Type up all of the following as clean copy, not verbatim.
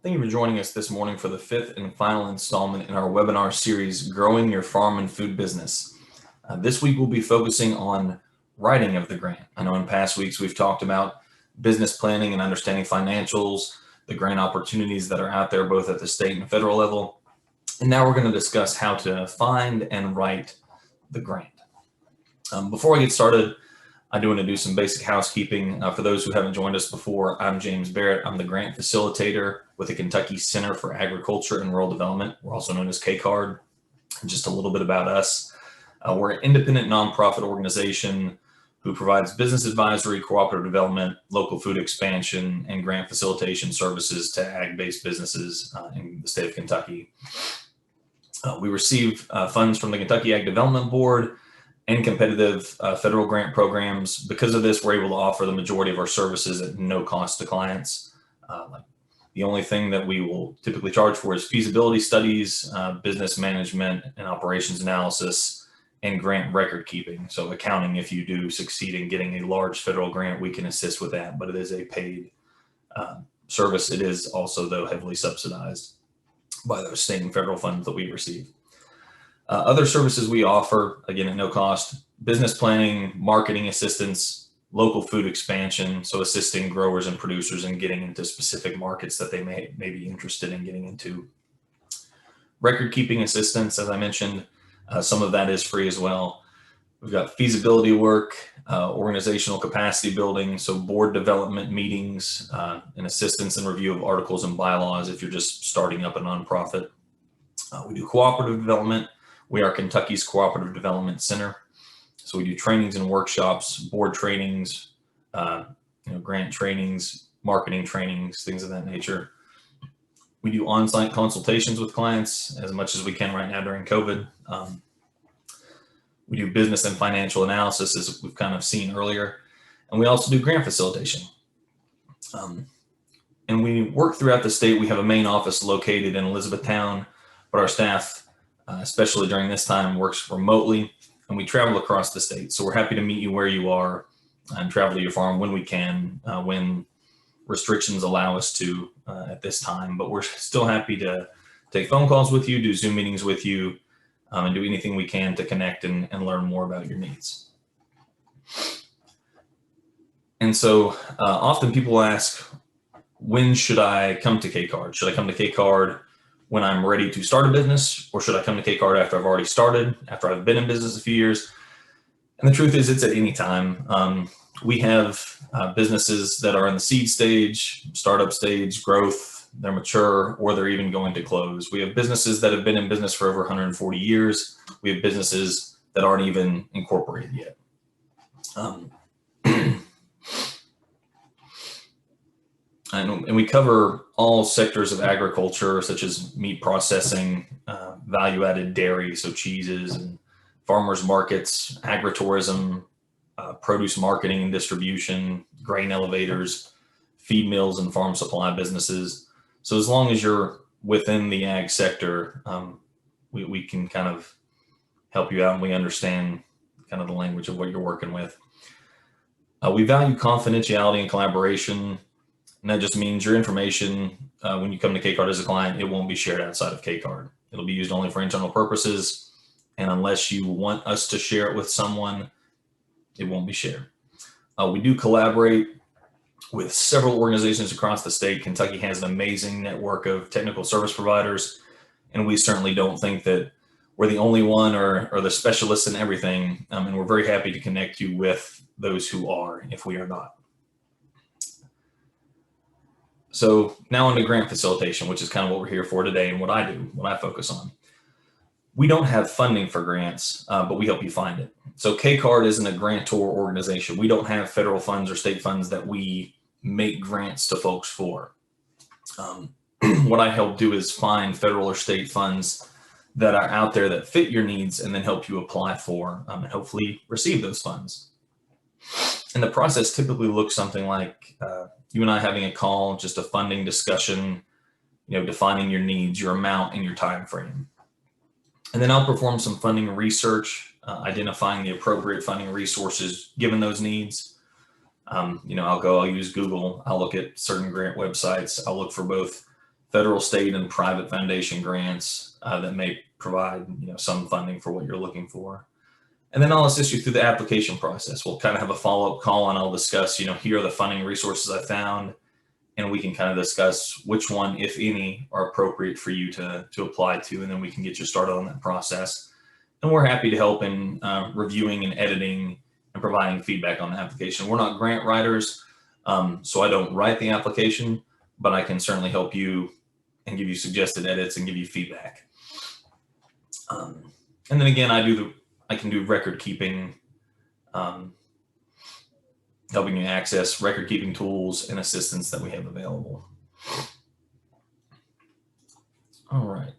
Thank you for joining us this morning for the fifth and final installment in our webinar series, Growing Your Farm and Food Business. This week we'll be focusing on writing of the grant. I know in past weeks we've talked about business planning and understanding financials, the grant opportunities that are out there both at the state and federal level. And now we're going to discuss how to find and write the grant. Before I get started, I do want to do some basic housekeeping. For those who haven't joined us before, I'm James Barrett. I'm the grant facilitator with the Kentucky Center for Agriculture and Rural Development. We're also known as KCARD. Just a little bit about us. We're an independent nonprofit organization who provides business advisory, cooperative development, local food expansion, and grant facilitation services to ag-based businesses in the state of Kentucky. We receive funds from the Kentucky Ag Development Board and competitive federal grant programs. Because of this, we're able to offer the majority of our services at no cost to clients. The only thing that we will typically charge for is feasibility studies, business management and operations analysis, and grant record keeping. So accounting, if you do succeed in getting a large federal grant, we can assist with that, but it is a paid service. It is also, though, heavily subsidized by those state and federal funds that we receive. Other services we offer, again, at no cost: business planning, marketing assistance, local food expansion, so assisting growers and producers in getting into specific markets that they may be interested in getting into. Record keeping assistance, as I mentioned, some of that is free as well. We've got feasibility work, organizational capacity building, so board development meetings, and assistance and review of articles and bylaws if you're just starting up a nonprofit. We do cooperative development. We are Kentucky's Cooperative Development Center. So we do trainings and workshops, board trainings, grant trainings, marketing trainings, things of that nature. We do on-site consultations with clients as much as we can right now during COVID. We do business and financial analysis, as we've kind of seen earlier. And we also do grant facilitation. And we work throughout the state. We have a main office located in Elizabethtown, but our staff, especially during this time, works remotely, and we travel across the state. So we're happy to meet you where you are and travel to your farm when we can, when restrictions allow us to at this time. But we're still happy to take phone calls with you, do Zoom meetings with you, and do anything we can to connect and learn more about your needs. And so often people ask, when should I come to KCARD? Should I come to KCARD when I'm ready to start a business, or should I come to KCARD after I've already started, after I've been in business a few years? And the truth is, it's at any time. We have businesses that are in the seed stage, startup stage, growth, they're mature, or they're even going to close. We have businesses that have been in business for over 140 years. We have businesses that aren't even incorporated yet. And we cover all sectors of agriculture, such as meat processing, value-added dairy, so cheeses, and farmers markets, agritourism, produce marketing and distribution, grain elevators, feed mills, and farm supply businesses. So as long as you're within the ag sector, we can kind of help you out, and we understand kind of the language of what you're working with. We value confidentiality and collaboration. And that just means your information, when you come to KCARD as a client, it won't be shared outside of KCARD. It'll be used only for internal purposes. And unless you want us to share it with someone, it won't be shared. We do collaborate with several organizations across the state. Kentucky has an amazing network of technical service providers, and we certainly don't think that we're the only one or the specialists in everything. And we're very happy to connect you with those who are, if we are not. So now on to grant facilitation, which is kind of what we're here for today and what I do, what I focus on. We don't have funding for grants, but we help you find it. So KCARD isn't a grantor organization. We don't have federal funds or state funds that we make grants to folks for. What I help do is find federal or state funds that are out there that fit your needs, and then help you apply for and hopefully receive those funds. And the process typically looks something like you and I having a call, just a funding discussion, defining your needs, your amount, and your time frame. And then I'll perform some funding research, identifying the appropriate funding resources given those needs. I'll use Google, I'll look at certain grant websites, I'll look for both federal, state, and private foundation grants that may provide some funding for what you're looking for. And then I'll assist you through the application process. We'll kind of have a follow-up call and I'll discuss, here are the funding resources I found, and we can kind of discuss which one, if any, are appropriate for you to apply to, and then we can get you started on that process. And we're happy to help in reviewing and editing and providing feedback on the application. We're not grant writers, so I don't write the application, but I can certainly help you and give you suggested edits and give you feedback. And then again, I can do record keeping, helping you access record keeping tools and assistance that we have available. All right.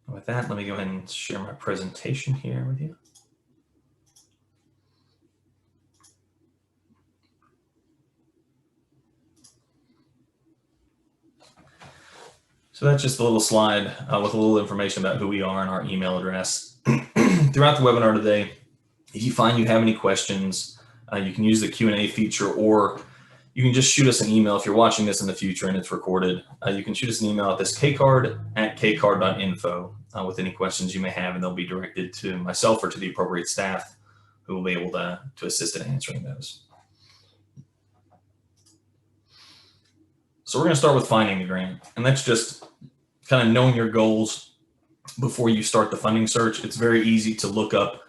With that, let me go ahead and share my presentation here with you. So that's just a little slide with a little information about who we are and our email address. Throughout the webinar today, if you find you have any questions, you can use the Q&A feature, or you can just shoot us an email if you're watching this in the future and it's recorded. You can shoot us an email at this KCARD@kcard.info with any questions you may have, and they'll be directed to myself or to the appropriate staff who will be able to assist in answering those. So we're going to start with finding the grant, and that's just kind of knowing your goals before you start the funding search. It's very easy to look up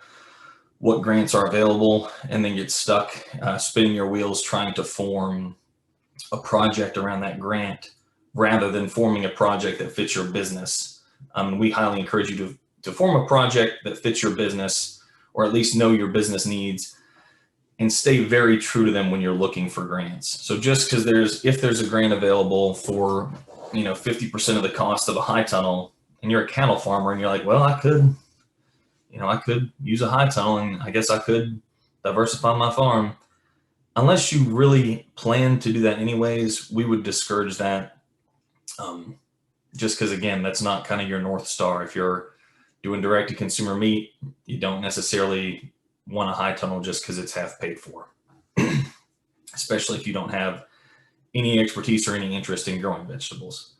what grants are available and then get stuck spinning your wheels trying to form a project around that grant rather than forming a project that fits your business. We highly encourage you to form a project that fits your business, or at least know your business needs, and stay very true to them when you're looking for grants. So just because if there's a grant available for 50% of the cost of a high tunnel, and you're a cattle farmer and you're like, well, I could use a high tunnel, and I guess I could diversify my farm. Unless you really plan to do that anyways, we would discourage that. Just because, again, that's not kind of your North Star. If you're doing direct to consumer meat, you don't necessarily want a high tunnel just because it's half paid for, especially if you don't have any expertise or any interest in growing vegetables.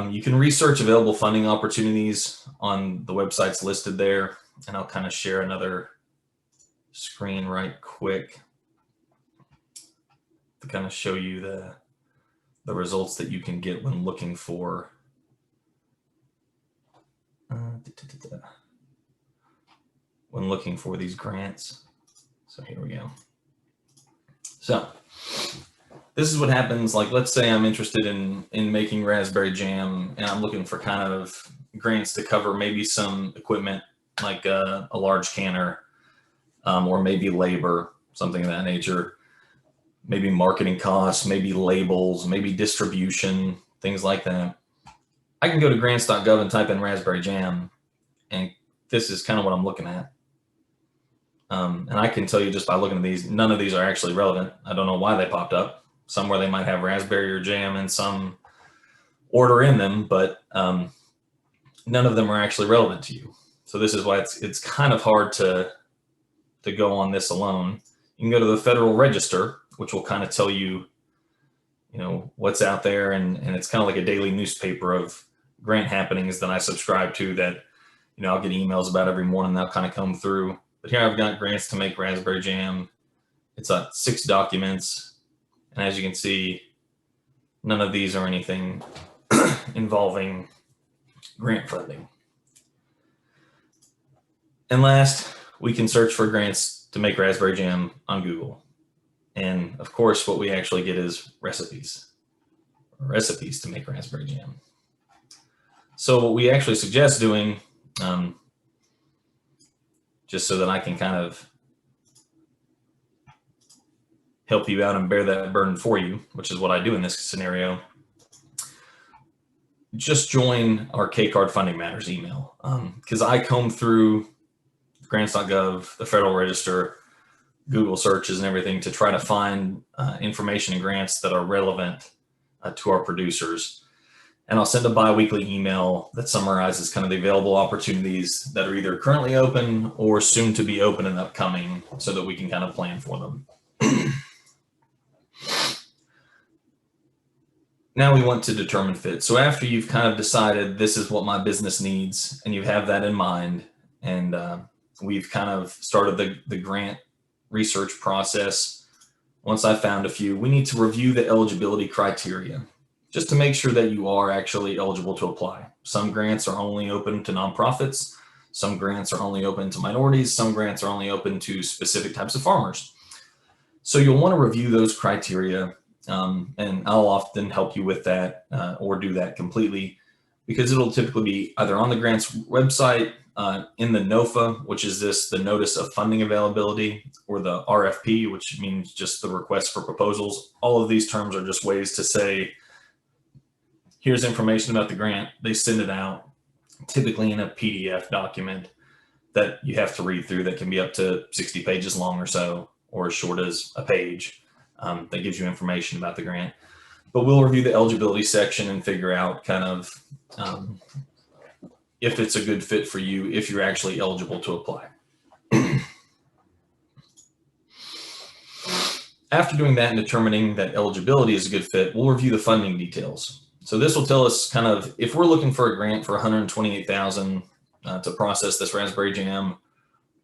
You can research available funding opportunities on the websites listed there, and I'll kind of share another screen right quick to kind of show you the results that you can get when looking for these grants. So here we go. So this is what happens. Like, let's say I'm interested in making raspberry jam, and I'm looking for kind of grants to cover maybe some equipment like a large canner, or maybe labor, something of that nature, maybe marketing costs, maybe labels, maybe distribution, things like that. I can go to grants.gov and type in raspberry jam, and this is kind of what I'm looking at. And I can tell you just by looking at these, none of these are actually relevant. I don't know why they popped up. Somewhere they might have raspberry or jam in some order in them, but none of them are actually relevant to you. So this is why it's kind of hard to go on this alone. You can go to the Federal Register, which will kind of tell you, what's out there, and it's kind of like a daily newspaper of grant happenings that I subscribe to that, I'll get emails about every morning. They'll kind of come through. But here I've got grants to make raspberry jam. It's 6 documents. And as you can see, none of these are anything involving grant funding. And last, we can search for grants to make raspberry jam on Google. And of course, what we actually get is recipes to make raspberry jam. So what we actually suggest doing, just so that I can kind of help you out and bear that burden for you, which is what I do in this scenario, just join our KCARD Funding Matters email. Because I comb through grants.gov, the Federal Register, Google searches and everything to try to find information and grants that are relevant to our producers. And I'll send a bi-weekly email that summarizes kind of the available opportunities that are either currently open or soon to be open and upcoming, so that we can kind of plan for them. Now we want to determine fit. So after you've kind of decided this is what my business needs, and you have that in mind, and we've kind of started the grant research process. Once I found a few, we need to review the eligibility criteria just to make sure that you are actually eligible to apply. Some grants are only open to nonprofits. Some grants are only open to minorities. Some grants are only open to specific types of farmers. So you'll want to review those criteria, and I'll often help you with that or do that completely, because it'll typically be either on the grants website, in the NOFA, which is the Notice of Funding Availability, or the RFP, which means just the Request for Proposals. All of these terms are just ways to say, here's information about the grant. They send it out, typically in a PDF document that you have to read through, that can be up to 60 pages long or so, or as short as a page, that gives you information about the grant. But we'll review the eligibility section and figure out kind of if it's a good fit for you, if you're actually eligible to apply. After doing that and determining that eligibility is a good fit, we'll review the funding details. So this will tell us kind of, if we're looking for a grant for $128,000 to process this raspberry jam,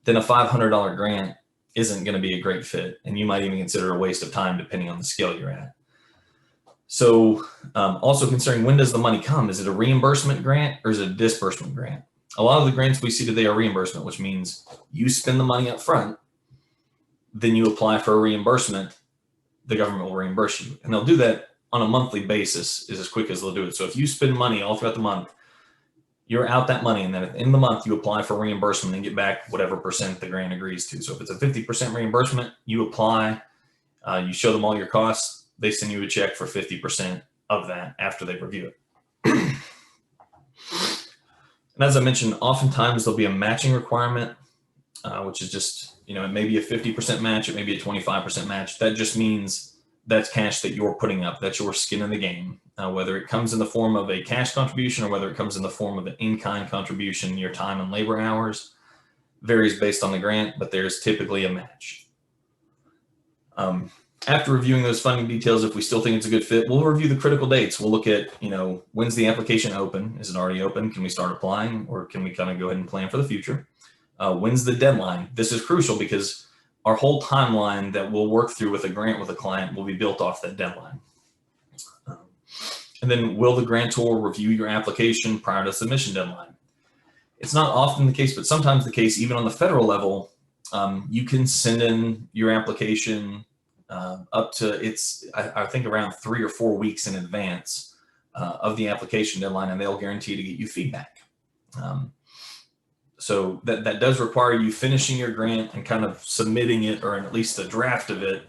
then a $500 grant isn't going to be a great fit, and you might even consider a waste of time depending on the scale you're at. So also considering, when does the money come? Is it a reimbursement grant or is it a disbursement grant? A lot of the grants we see today are reimbursement, which means you spend the money up front, then you apply for a reimbursement, the government will reimburse you. And they'll do that on a monthly basis, is as quick as they'll do it. So if you spend money all throughout the month, you're out that money, and then at the end of the month, you apply for reimbursement and get back whatever percent the grant agrees to. So if it's a 50% reimbursement, you apply, you show them all your costs, they send you a check for 50% of that after they review it. And as I mentioned, oftentimes there'll be a matching requirement, which is just, it may be a 50% match, it may be a 25% match. That just means that's cash that you're putting up, that's your skin in the game. Whether it comes in the form of a cash contribution or whether it comes in the form of an in-kind contribution, your time and labor hours varies based on the grant, but there's typically a match. After reviewing those funding details, if we still think it's a good fit, we'll review the critical dates. We'll look at, when's the application open? Is it already open? Can we start applying, or can we kind of go ahead and plan for the future? When's the deadline? This is crucial because our whole timeline that we'll work through with a grant with a client will be built off that deadline. And then, will the grantor review your application prior to submission deadline? It's not often the case, but sometimes the case, even on the federal level. You can send in your application up to, I think around 3 or 4 weeks in advance of the application deadline, and they'll guarantee to get you feedback. So that does require you finishing your grant and kind of submitting it, or at least a draft of it,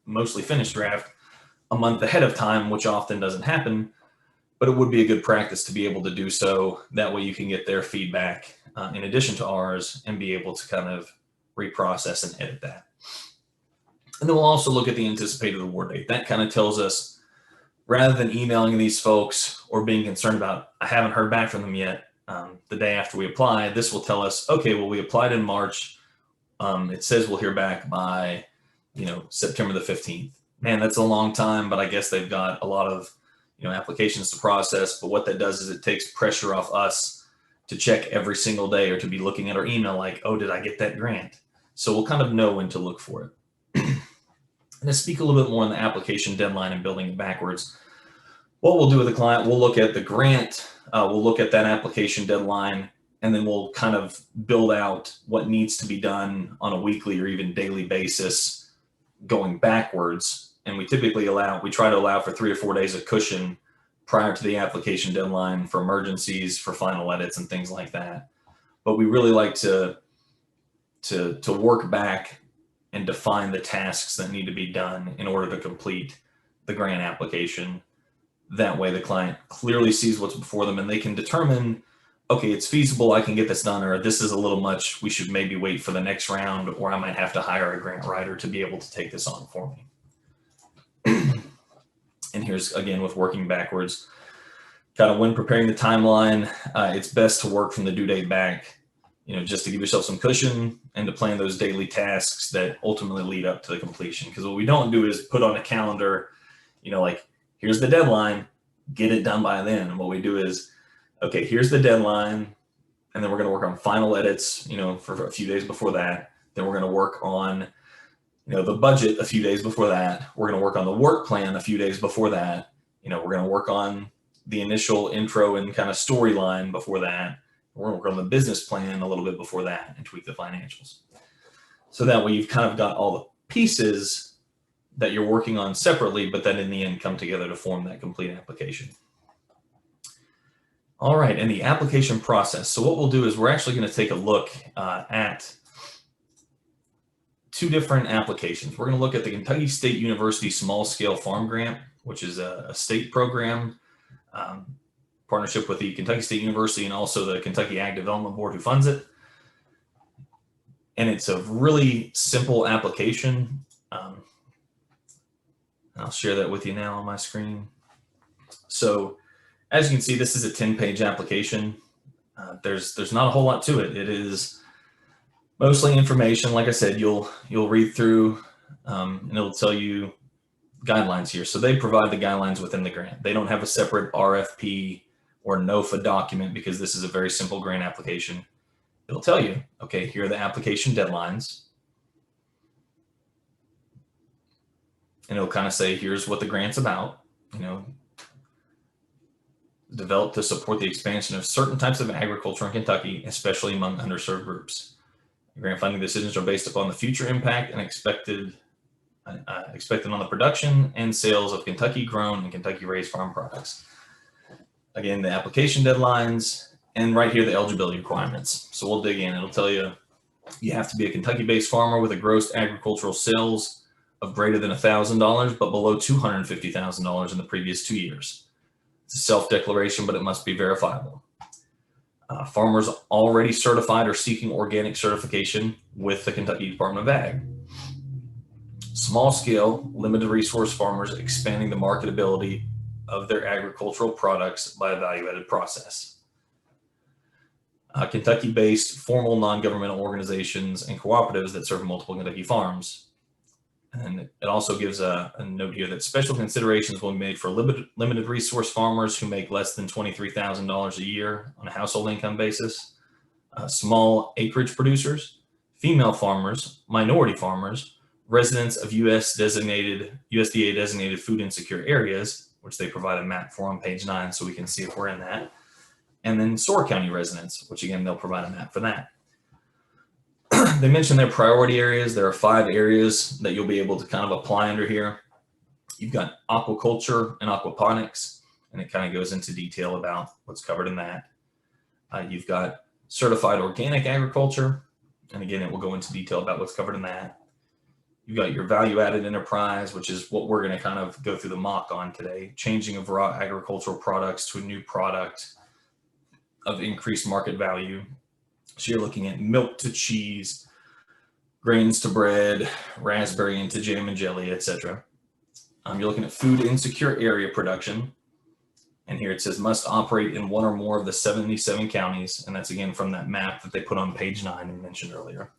mostly finished draft, a month ahead of time, which often doesn't happen, but it would be a good practice to be able to do so. That way you can get their feedback in addition to ours and be able to kind of reprocess and edit that. And then we'll also look at the anticipated award date. That kind of tells us, rather than emailing these folks or being concerned about, I haven't heard back from them yet, the day after we apply, this will tell us, okay, well, we applied in March. It says we'll hear back by, September the 15th. Man, that's a long time, but I guess they've got a lot of, applications to process. But what that does is it takes pressure off us to check every single day, or to be looking at our email like, oh, did I get that grant? So we'll kind of know when to look for it. And to speak a little bit more on the application deadline and building it backwards, what we'll do with the client, we'll look at the grant, we'll look at that application deadline, and then we'll kind of build out what needs to be done on a weekly or even daily basis going backwards. And we typically try to allow for 3 or 4 days of cushion prior to the application deadline for emergencies, for final edits and things like that. But we really like to work back and define the tasks that need to be done in order to complete the grant application. That way the client clearly sees what's before them, and they can determine, okay, it's feasible, I can get this done, or this is a little much, we should maybe wait for the next round, or I might have to hire a grant writer to be able to take this on for me. And here's, again, with working backwards, kind of when preparing the timeline, it's best to work from the due date back, just to give yourself some cushion and to plan those daily tasks that ultimately lead up to the completion. Because what we don't do is put on a calendar, like, here's the deadline, get it done by then. And what we do is, okay, here's the deadline, and then we're going to work on final edits, for a few days before that. Then we're going to work on, the budget a few days before that. We're going to work on the work plan a few days before that. We're going to work on the initial intro and kind of storyline before that. We're going to work on the business plan a little bit before that and tweak the financials. So that way you've kind of got all the pieces that you're working on separately, but then in the end come together to form that complete application. All right, and the application process. So what we'll do is we're actually going to take a look at two different applications. We're going to look at the Kentucky State University Small Scale Farm Grant, which is a state program, partnership with the Kentucky State University and also the Kentucky Ag Development Board who funds it. And it's a really simple application. I'll share that with you now on my screen. So as you can see, this is a 10-page application. There's not a whole lot to it. It is mostly information. Like I said, you'll read through and it'll tell you guidelines here. So they provide the guidelines within the grant. They don't have a separate RFP or NOFA document because this is a very simple grant application. It'll tell you, okay, here are the application deadlines. And it'll kind of say, here's what the grant's about, developed to support the expansion of certain types of agriculture in Kentucky, especially among underserved groups. Grant funding decisions are based upon the future impact and expected on the production and sales of Kentucky grown and Kentucky raised farm products. Again, the application deadlines, and right here, the eligibility requirements. So we'll dig in. It'll tell you, you have to be a Kentucky-based farmer with a gross agricultural sales of greater than $1,000, but below $250,000 in the previous 2 years. It's a self-declaration, but it must be verifiable. Farmers already certified or seeking organic certification with the Kentucky Department of Ag. Small-scale, limited resource farmers expanding the marketability of their agricultural products by a value-added process. Kentucky-based formal non-governmental organizations and cooperatives that serve multiple Kentucky farms. And it also gives a note here that special considerations will be made for limited resource farmers who make less than $23,000 a year on a household income basis, small acreage producers, female farmers, minority farmers, residents of USDA designated food insecure areas, which they provide a map for on page 9 so we can see if we're in that. And then SOAR County residents, which again, they'll provide a map for that. They mentioned their priority areas. There are 5 areas that you'll be able to kind of apply under here. You've got aquaculture and aquaponics, and it kind of goes into detail about what's covered in that. You've got certified organic agriculture, and again, it will go into detail about what's covered in that. You've got your value-added enterprise, which is what we're going to kind of go through the mock on today, changing of raw agricultural products to a new product of increased market value. So you're looking at milk to cheese, grains to bread, raspberry into jam and jelly, etc. You're looking at food insecure area production. And here it says must operate in one or more of the 77 counties. And that's again from that map that they put on page 9 and mentioned earlier.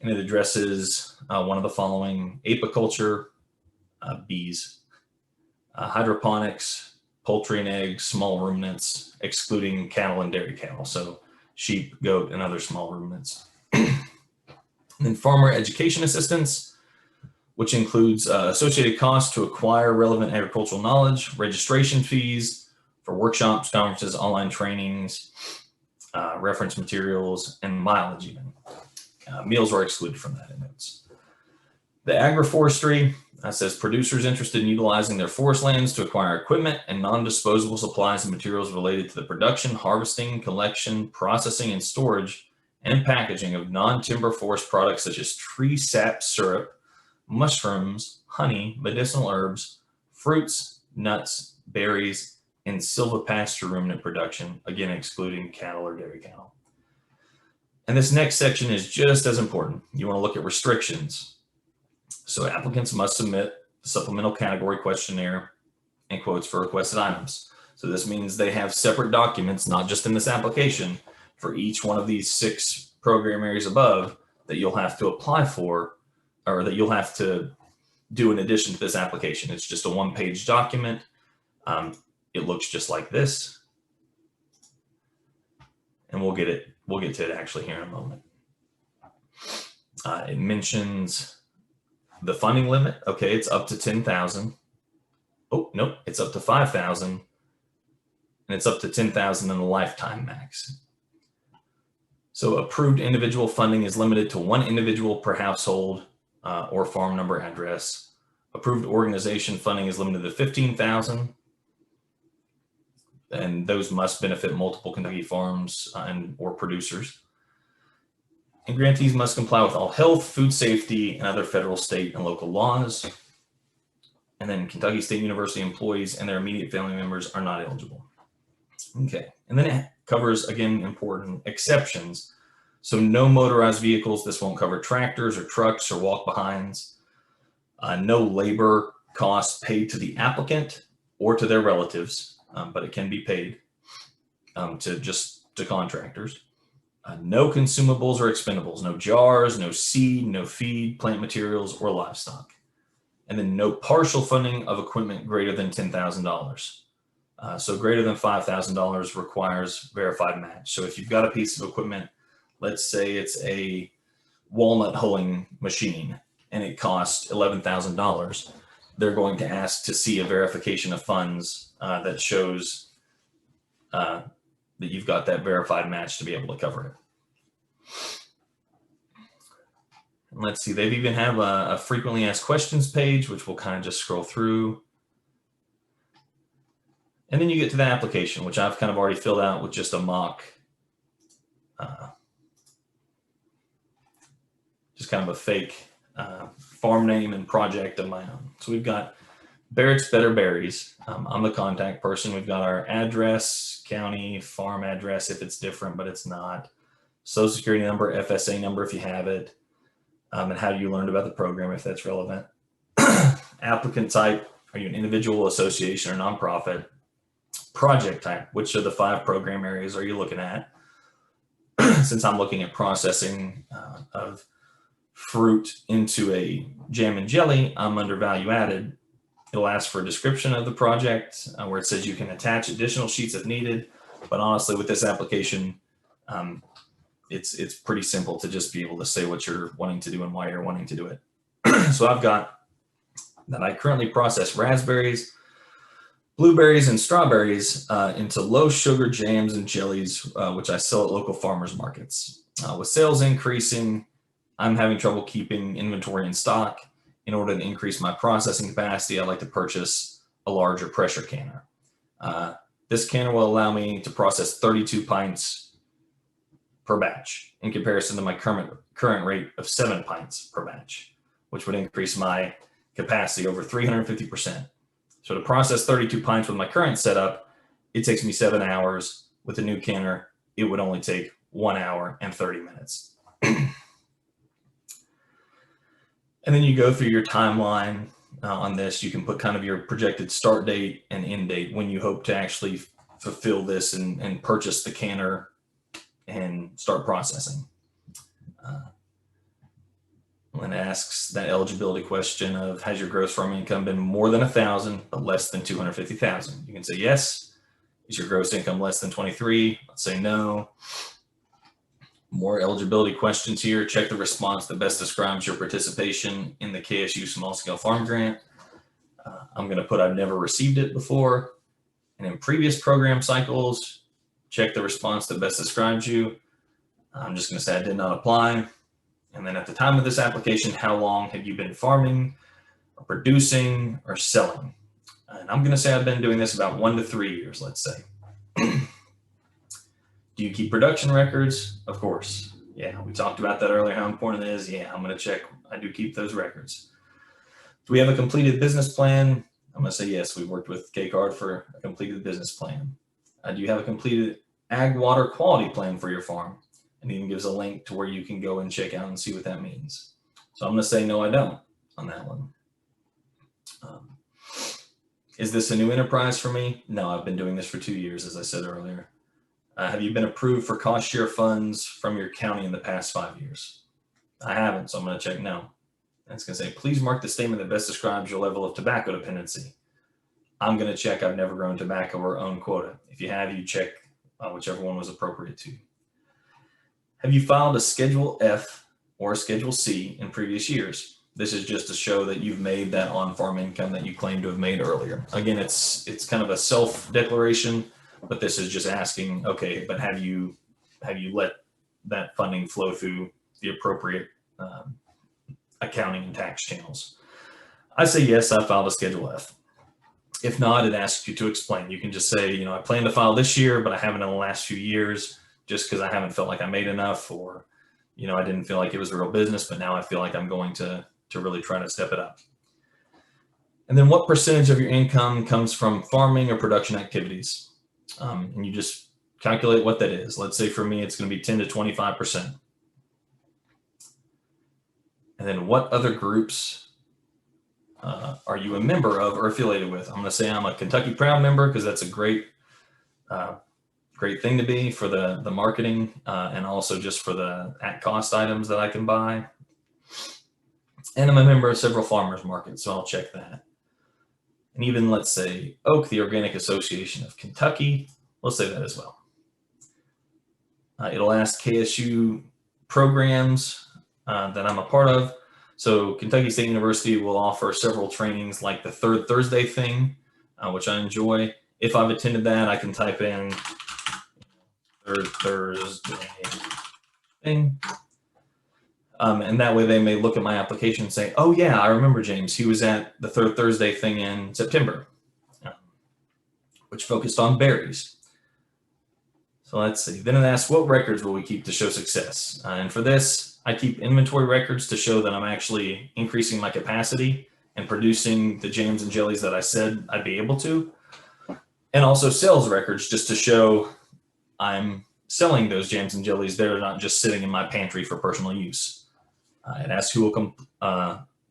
And it addresses one of the following: apiculture, bees, hydroponics, poultry and eggs, small ruminants, excluding cattle and dairy cattle. So sheep, goat, and other small ruminants. And then farmer education assistance, which includes associated costs to acquire relevant agricultural knowledge, registration fees for workshops, conferences, online trainings, reference materials, and mileage even. Meals are excluded from that in notes. The Agroforestry says producers interested in utilizing their forest lands to acquire equipment and non-disposable supplies and materials related to the production, harvesting, collection, processing, and storage and packaging of non-timber forest products such as tree sap syrup, mushrooms, honey, medicinal herbs, fruits, nuts, berries, and silvopasture ruminant production, again excluding cattle or dairy cattle. And this next section is just as important. You want to look at restrictions. So applicants must submit the supplemental category questionnaire and quotes for requested items. So this means they have separate documents, not just in this application, for each one of these 6 program areas above that you'll have to apply for, or that you'll have to do in addition to this application. It's just a one-page document. It looks just like this, and we'll get to it actually here in a moment. It mentions the funding limit. Okay, it's up to 10,000. Oh, nope, it's up to 5,000, and it's up to 10,000 in the lifetime max. So approved individual funding is limited to one individual per household or farm number address. Approved organization funding is limited to 15,000, and those must benefit multiple Kentucky farms or producers. And grantees must comply with all health, food safety, and other federal, state, and local laws. And then Kentucky State University employees and their immediate family members are not eligible. Okay, and then it covers, again, important exceptions. So no motorized vehicles. This won't cover tractors or trucks or walk-behinds. No labor costs paid to the applicant or to their relatives, but it can be paid to contractors. No consumables or expendables, no jars, no seed, no feed, plant materials, or livestock. And then no partial funding of equipment greater than $10,000. So greater than $5,000 requires verified match. So if you've got a piece of equipment, let's say it's a walnut hulling machine and it costs $11,000, they're going to ask to see a verification of funds that shows that you've got that verified match to be able to cover it. And let's see, they've even have a frequently asked questions page, which we'll kind of just scroll through. And then you get to the application, which I've kind of already filled out with just a mock, just kind of a fake farm name and project of my own. So we've got Barrett's Better Berries. I'm the contact person. We've got our address, county, farm address if it's different, but it's not. Social Security number, FSA number if you have it, and how you learned about the program if that's relevant. Applicant type, are you an individual, association, or nonprofit? Project type, which of the 5 program areas are you looking at? Since I'm looking at processing of fruit into a jam and jelly, I'm under value added. It'll ask for a description of the project where it says you can attach additional sheets if needed. But honestly, with this application, it's pretty simple to just be able to say what you're wanting to do and why you're wanting to do it. So I've got that I currently process raspberries, blueberries, and strawberries into low sugar jams and jellies, which I sell at local farmers markets. With sales increasing, I'm having trouble keeping inventory in stock. In order to increase my processing capacity, I'd like to purchase a larger pressure canner. This canner will allow me to process 32 pints per batch in comparison to my current rate of 7 pints per batch, which would increase my capacity over 350%. So to process 32 pints with my current setup, it takes me 7 hours. With the new canner, it would only take 1 hour and 30 minutes. And then you go through your timeline on this. You can put kind of your projected start date and end date when you hope to actually fulfill this and purchase the canner and start processing. When it asks that eligibility question of, has your gross farm income been more than 1,000 but less than 250,000? You can say yes. Is your gross income less than 23? Let's say no. More eligibility questions here. Check the response that best describes your participation in the KSU Small Scale Farm Grant. I'm going to put I've never received it before. And in previous program cycles, check the response that best describes you. I'm just going to say I did not apply. And then at the time of this application, how long have you been farming or producing or selling? And I'm going to say I've been doing this about 1 to 3 years, let's say. Do you keep production records? Of course. Yeah, we talked about that earlier, how important it is. Yeah, I'm going to check. I do keep those records. Do we have a completed business plan? I'm going to say yes. We worked with KCARD for a completed business plan. Do you have a completed ag water quality plan for your farm? And even gives a link to where you can go and check out and see what that means. So I'm going to say no, I don't on that one. Is this a new enterprise for me? No, I've been doing this for 2 years, as I said earlier. Have you been approved for cost share funds from your county in the past 5 years? I haven't, so I'm going to check no. And it's going to say, please mark the statement that best describes your level of tobacco dependency. I'm going to check I've never grown tobacco or own quota. If you have, you check whichever one was appropriate to you. Have you filed a Schedule F or a Schedule C in previous years? This is just to show that you've made that on-farm income that you claimed to have made earlier. Again, it's kind of a self-declaration, but this is just asking, okay, but have you let that funding flow through the appropriate accounting and tax channels? I say yes, I filed a Schedule F. If not, it asks you to explain. You can just say, I plan to file this year, but I haven't in the last few years, just because I haven't felt like I made enough, or I didn't feel like it was a real business, but now I feel like I'm going to really try to step it up. And then what percentage of your income comes from farming or production activities? And you just calculate what that is. Let's say for me, it's going to be 10 to 25%. And then what other groups are you a member of or affiliated with? I'm going to say I'm a Kentucky Proud member, because that's a great thing to be for the marketing and also just for the at-cost items that I can buy. And I'm a member of several farmers markets, so I'll check that. And even, let's say, OAK, the Organic Association of Kentucky, we'll say that as well. It'll ask KSU programs that I'm a part of. So Kentucky State University will offer several trainings, like the Third Thursday thing, which I enjoy. If I've attended that, I can type in Third Thursday thing. And that way they may look at my application and say, oh yeah, I remember James, he was at the Third Thursday thing in September, which focused on berries. So let's see, then it asks, what records will we keep to show success? And for this, I keep inventory records to show that I'm actually increasing my capacity and producing the jams and jellies that I said I'd be able to. And also sales records, just to show I'm selling those jams and jellies. They're not just sitting in my pantry for personal use. It asks who will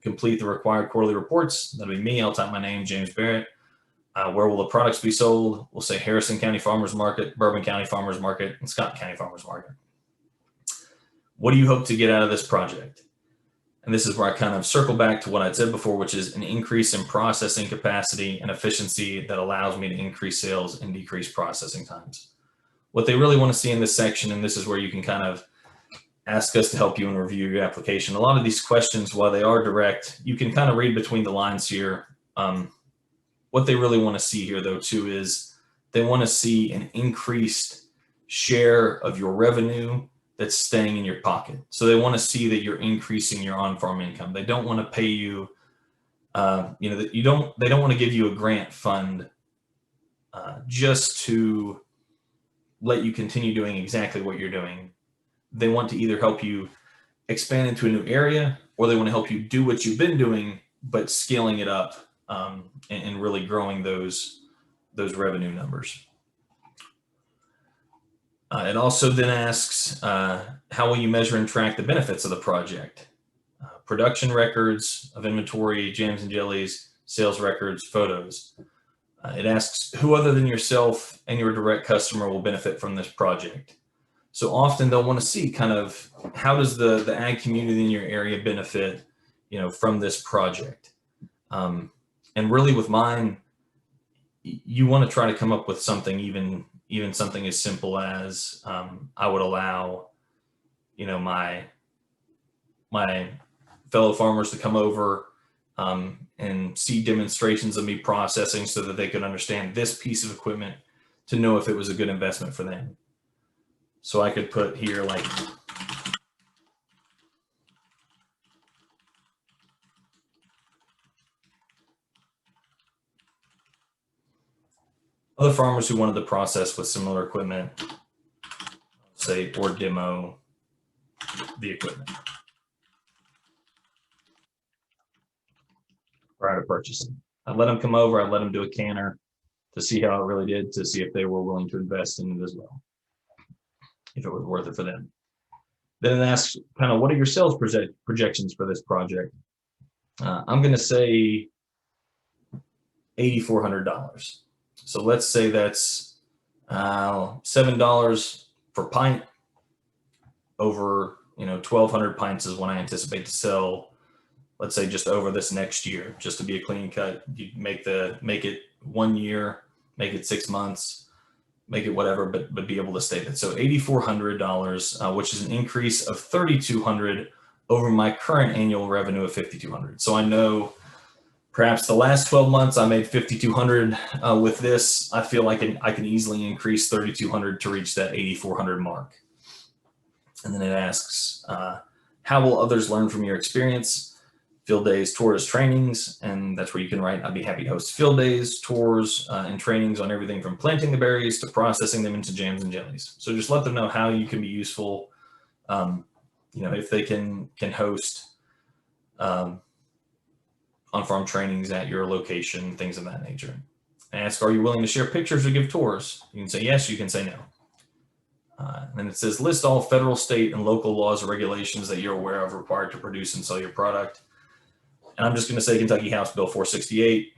complete the required quarterly reports. That'll be me. I'll type my name, James Barrett. Where will the products be sold? We'll say Harrison County Farmers Market, Bourbon County Farmers Market, and Scott County Farmers Market. What do you hope to get out of this project? And this is where I kind of circle back to what I'd said before, which is an increase in processing capacity and efficiency that allows me to increase sales and decrease processing times. What they really want to see in this section, and this is where you can kind of ask us to help you and review your application. A lot of these questions, while they are direct, you can kind of read between the lines here. What they really want to see here, though, too, is they want to see an increased share of your revenue that's staying in your pocket. So they want to see that you're increasing your on-farm income. They don't want to pay you, they don't want to give you a grant fund just to let you continue doing exactly what you're doing. They want to either help you expand into a new area, or they want to help you do what you've been doing, but scaling it up and really growing those revenue numbers. It also then asks, how will you measure and track the benefits of the project? Production records of inventory, jams and jellies, sales records, photos. It asks who other than yourself and your direct customer will benefit from this project. So often they'll want to see kind of how does the ag community in your area benefit, from this project. And really with mine, you want to try to come up with something, even something as simple as I would allow, my fellow farmers to come over and see demonstrations of me processing, so that they could understand this piece of equipment to know if it was a good investment for them. So I could put here like other farmers who wanted to process with similar equipment, say, or demo the equipment prior to purchasing. I'd let them come over, I'd let them do a canner to see how it really did, to see if they were willing to invest in it as well, if it was worth it for them. Then it asks kind of, what are your sales projections for this project? I'm going to say $8,400. So let's say that's $7 per pint over, 1,200 pints is what I anticipate to sell let's say just over this next year, just to be a clean cut. You make it 1 year, make it 6 months, make it whatever, but be able to state it. So $8,400, which is an increase of $3,200 over my current annual revenue of $5,200. So I know perhaps the last 12 months I made $5,200. With this, I feel like I can easily increase $3,200 to reach that $8,400 mark. And then it asks, how will others learn from your experience? Field days, tours, trainings, and that's where you can write, I'd be happy to host field days, tours, and trainings on everything from planting the berries to processing them into jams and jellies. So just let them know how you can be useful, if they can host on-farm trainings at your location, things of that nature. Ask, are you willing to share pictures or give tours? You can say yes, you can say no. And then it says, list all federal, state, and local laws or regulations that you're aware of required to produce and sell your product. And I'm just going to say Kentucky House Bill 468,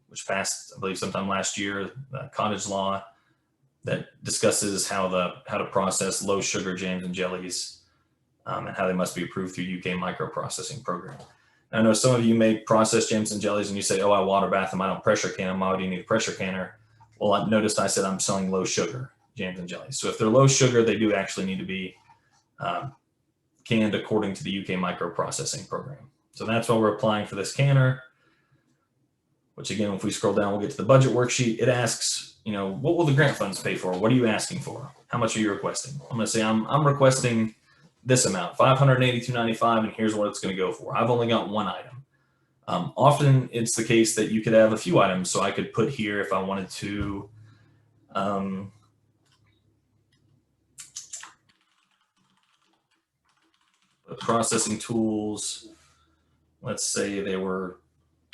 which passed, I believe, sometime last year, the cottage law that discusses how to process low sugar jams and jellies, and how they must be approved through UK microprocessing program. And I know some of you may process jams and jellies and you say, oh, I water bath them, I don't pressure can them, why do you need a pressure canner? Well, I noticed I said I'm selling low sugar jams and jellies. So if they're low sugar, they do actually need to be canned according to the UK microprocessing program. So that's why we're applying for this canner, which again, if we scroll down, we'll get to the budget worksheet. It asks, what will the grant funds pay for? What are you asking for? How much are you requesting? I'm going to say I'm requesting this amount, $582.95, and here's what it's going to go for. I've only got one item. Often it's the case that you could have a few items. So I could put here if I wanted to, processing tools, let's say they were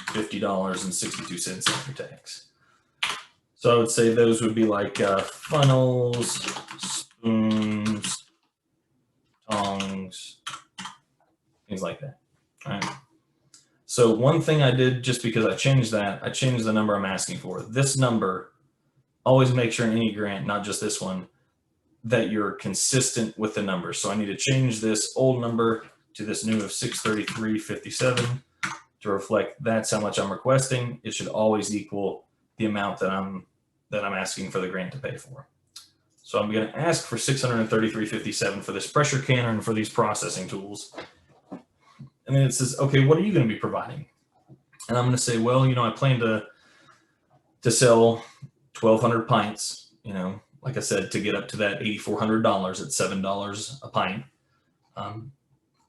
$50.62 after tax. So I would say those would be like funnels, spoons, tongs, things like that. All right. So one thing I did, just because I changed the number I'm asking for. This number, always make sure in any grant, not just this one, that you're consistent with the number. So I need to change this old number to this new of $633.57 to reflect that's how much I'm requesting. It should always equal the amount that I'm asking for the grant to pay for. So I'm going to ask for $633.57 for this pressure canner and for these processing tools. And then it says, okay, what are you going to be providing? And I'm going to say, well, I plan to sell 1,200 pints, like I said, to get up to that $8,400 at $7 a pint.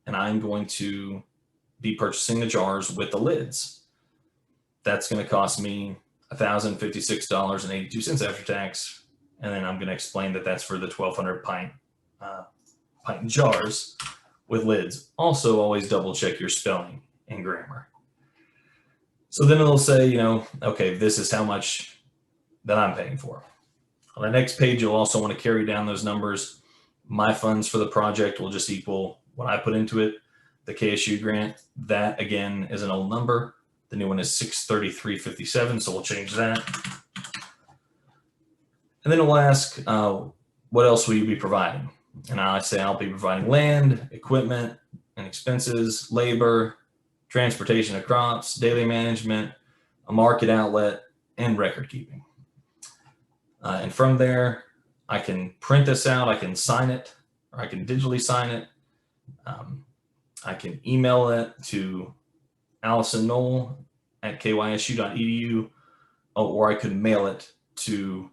And I'm going to be purchasing the jars with the lids. That's going to cost me $1,056.82 after tax. And then I'm going to explain that that's for the 1,200 pint jars with lids. Also, always double check your spelling and grammar. So then it'll say, okay, this is how much that I'm paying for. On the next page, you'll also want to carry down those numbers. My funds for the project will just equal what I put into it. The KSU grant, that again is an old number. The new one is $633.57, so we'll change that. And then it'll ask, what else will you be providing? And I say I'll be providing land, equipment, and expenses, labor, transportation of crops, daily management, a market outlet, and record keeping. And from there, I can print this out, I can sign it, or I can digitally sign it. I can email it to Allison Knoll at kysu.edu, or I could mail it to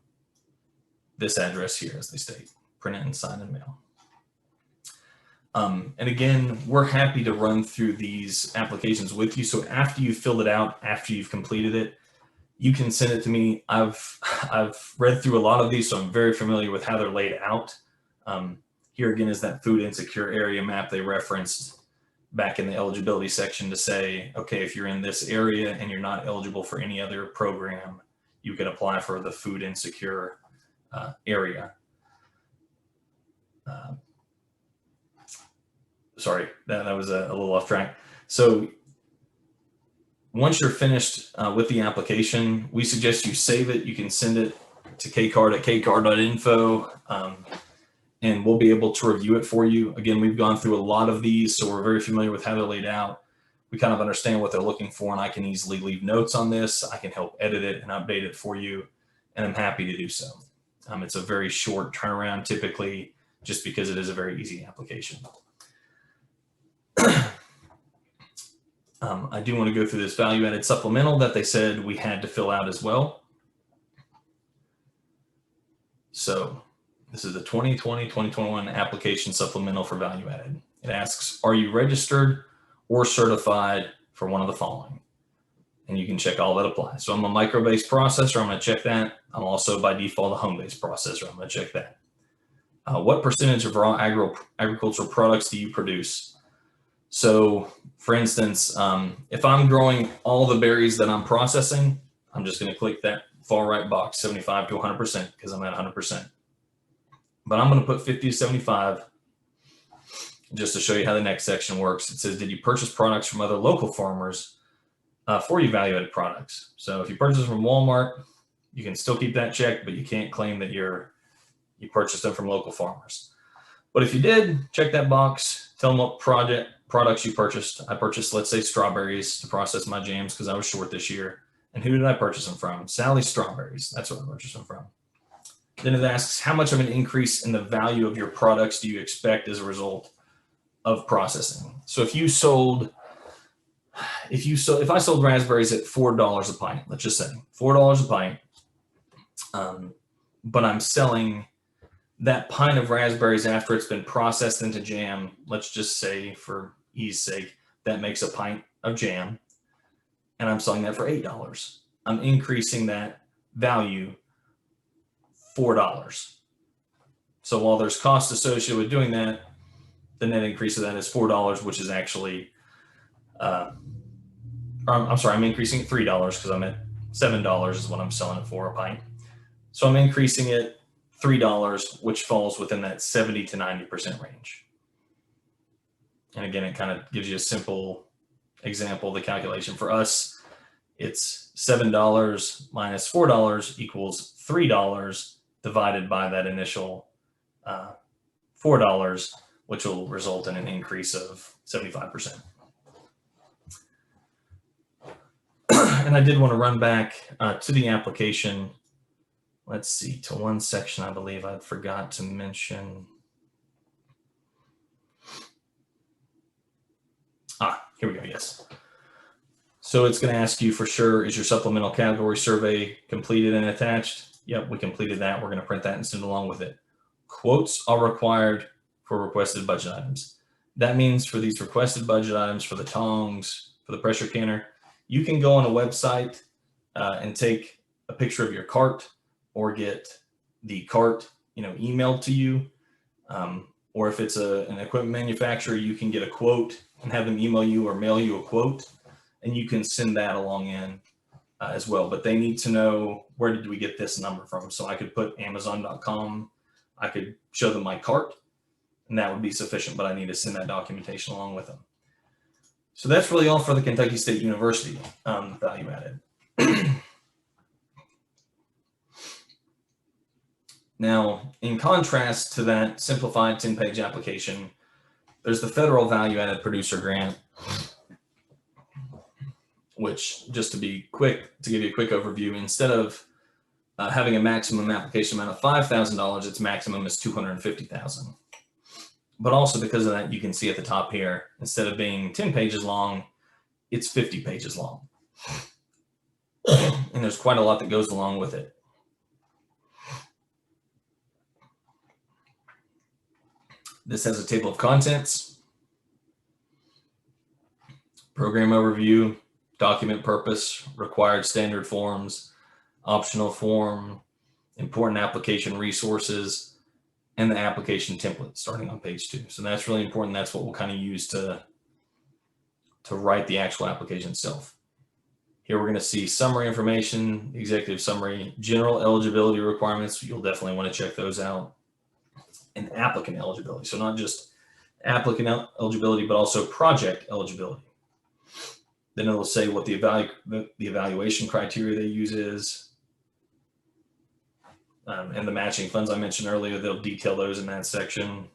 this address here, as they state, print it and sign and mail. And again, we're happy to run through these applications with you. So after you've filled it out, after you've completed it, you can send it to me. I've read through a lot of these, so I'm very familiar with how they're laid out. Here again is that food insecure area map they referenced back in the eligibility section to say, okay, if you're in this area and you're not eligible for any other program, you can apply for the food insecure area. Sorry, that was a little off track. So once you're finished with the application, we suggest you save it. You can send it to KCARD at kcard.info. and we'll be able to review it for you. Again, we've gone through a lot of these, so we're very familiar with how they're laid out. We kind of understand what they're looking for, and I can easily leave notes on this. I can help edit it and update it for you, and I'm happy to do so. It's a very short turnaround typically, just because it is a very easy application. I do want to go through this value-added supplemental that they said we had to fill out as well. So this is the 2020-2021 application supplemental for value-added. It asks, are you registered or certified for one of the following? And you can check all that applies. So I'm a micro-based processor, I'm going to check that. I'm also by default a home-based processor, I'm going to check that. What percentage of raw agricultural products do you produce? So for instance, if I'm growing all the berries that I'm processing, I'm just going to click that far right box, 75 to 100%, because I'm at 100%. But I'm going to put 50 to 75 just to show you how the next section works. It says, did you purchase products from other local farmers for your value-added products? So if you purchase from Walmart, you can still keep that checked, but you can't claim that you purchased them from local farmers. But if you did, check that box, tell them what products you purchased. I purchased, let's say, strawberries to process my jams because I was short this year. And who did I purchase them from? Sally's Strawberries. That's what I purchased them from. Then it asks, how much of an increase in the value of your products do you expect as a result of processing? So if I sold raspberries at $4 a pint, let's just say $4 a pint, but I'm selling that pint of raspberries after it's been processed into jam, let's just say for ease sake, that makes a pint of jam, and I'm selling that for $8. I'm increasing that value $4. So while there's cost associated with doing that, the net increase of that is $4, which is actually, I'm sorry, I'm increasing it $3 because I'm at $7 is what I'm selling it for a pint. So I'm increasing it $3, which falls within that 70 to 90% range. And again, it kind of gives you a simple example of the calculation. For us, it's $7 minus $4 equals $3 divided by that initial $4, which will result in an increase of 75%. And I did want to run back to the application. Let's see, to one section I believe I forgot to mention. Here we go, yes. So it's going to ask you for sure, is your supplemental category survey completed and attached? Yep, we completed that. We're going to print that and send it along with it. Quotes are required for requested budget items. That means for these requested budget items, for the tongs, for the pressure canner, you can go on a website and take a picture of your cart or get the cart, emailed to you. Or if it's an equipment manufacturer, you can get a quote and have them email you or mail you a quote, and you can send that along in as well. But they need to know, where did we get this number from? So I could put Amazon.com, I could show them my cart, and that would be sufficient, but I need to send that documentation along with them. So that's really all for the Kentucky State University value added. Now, in contrast to that simplified 10-page application, there's the federal value-added producer grant, which, just to give you a quick overview, instead of having a maximum application amount of $5,000, its maximum is $250,000. But also because of that, you can see at the top here, instead of being 10 pages long, it's 50 pages long. And there's quite a lot that goes along with it. This has a table of contents, program overview, document purpose, required standard forms, optional form, important application resources, and the application template starting on page 2. So that's really important. That's what we'll kind of use to write the actual application itself. Here we're going to see summary information, executive summary, general eligibility requirements. You'll definitely want to check those out. And applicant eligibility. So not just applicant eligibility, but also project eligibility. Then it'll say what the evaluation criteria they use is. and the matching funds I mentioned earlier, they'll detail those in that section.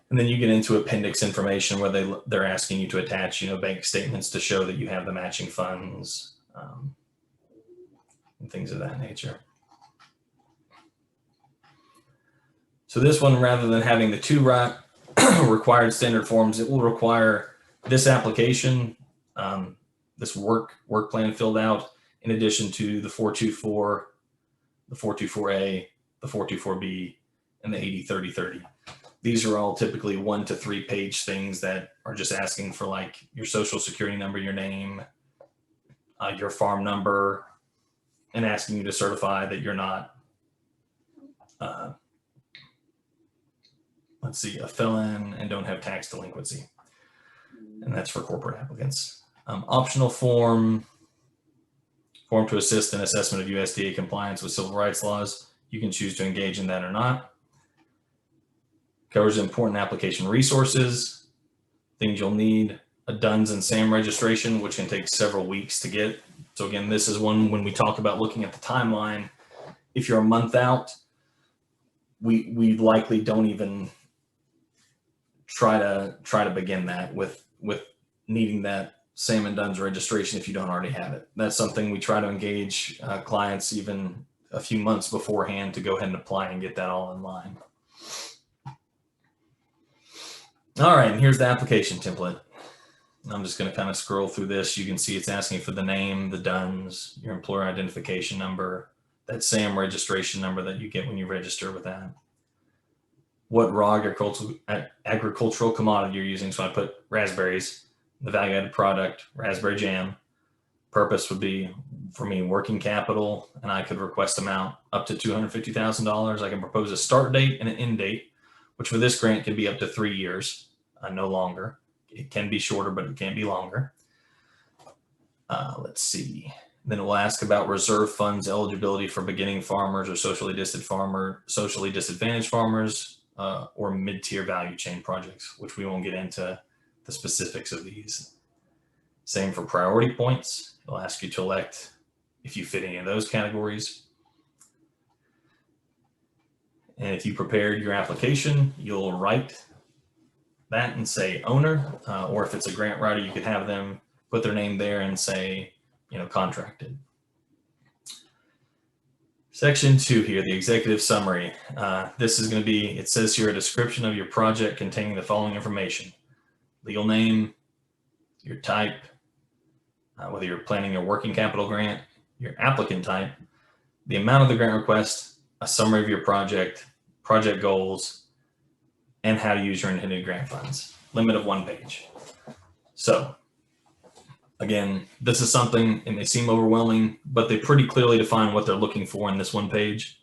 And then you get into appendix information where they're asking you to attach, bank statements to show that you have the matching funds, and things of that nature. So this one, rather than having the two required standard forms, it will require this application, this work plan filled out, in addition to the 424, the 424A, the 424B, and the 80-30-30. These are all typically 1 to 3 page things that are just asking for like your social security number, your name, your farm number, and asking you to certify that you're not, a felon and don't have tax delinquency. And that's for corporate applicants. Optional form to assist in assessment of USDA compliance with civil rights laws. You can choose to engage in that or not. Covers important application resources, things you'll need, a DUNS and SAM registration, which can take several weeks to get. So again, this is one when we talk about looking at the timeline. If you're a month out, we likely don't even try to begin that with needing that SAM and DUNS registration if you don't already have it. That's something we try to engage clients even a few months beforehand to go ahead and apply and get that all in line. All right, and here's the application template. I'm just going to kind of scroll through this. You can see it's asking for the name, the DUNS, your employer identification number, that SAM registration number that you get when you register with that. What raw agricultural commodity you're using. So I put raspberries, the value-added product, raspberry jam. Purpose would be, for me, working capital, and I could request amount up to $250,000. I can propose a start date and an end date, which for this grant can be up to 3 years, no longer. It can be shorter, but it can't be longer. Let's see. Then it will ask about reserve funds eligibility for beginning farmers or socially disadvantaged farmers, or mid-tier value chain projects, which we won't get into the specifics of these. Same for priority points. It'll ask you to elect if you fit any of those categories. And if you prepared your application, you'll write that and say owner, or if it's a grant writer, you could have them put their name there and say, contracted. Section 2 here, the executive summary. This is going to be, it says here, a description of your project containing the following information: legal name, your type, whether you're planning a working capital grant, your applicant type, the amount of the grant request, a summary of your project, project goals, and how to use your intended grant funds. Limit of 1 page. So again, this is something, it may seem overwhelming, but they pretty clearly define what they're looking for in this 1 page.